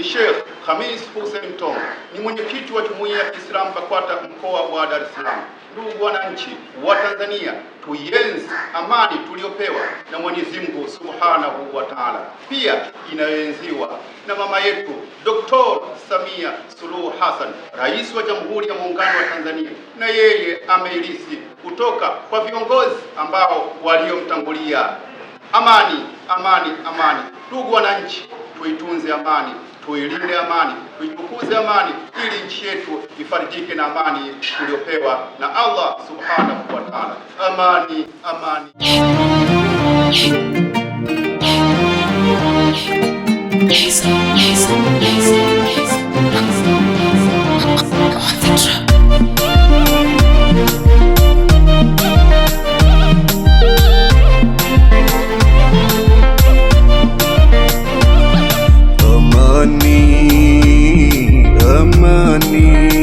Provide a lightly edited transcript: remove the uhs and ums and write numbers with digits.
Sheikh Khamis Hussein Tong ni mwenyekiti wa Jumuiya ya Kiislamu BAKWATA mkoa wa Dar es Salaam. Ndugu wananchi wa Tanzania, tuienzi amani tuliyopewa na Mwenyezi Mungu Subhanahu wa Ta'ala, pia inayoenziwa na mama yetu Dr. Samia Suluhu Hassan, Rais wa Jamhuri ya Muungano wa Tanzania, na yeye ameilisi kutoka kwa viongozi ambao waliomtangulia. Amani, amani, amani. Ndugu wananchi, tuitunze amani, tuilinde amani, tuitukuze amani, ili nchi yetu ifarijike na amani tuliyopewa na Allah Subhanahu wa Ta'ala. Amani, amani. Amani, amani.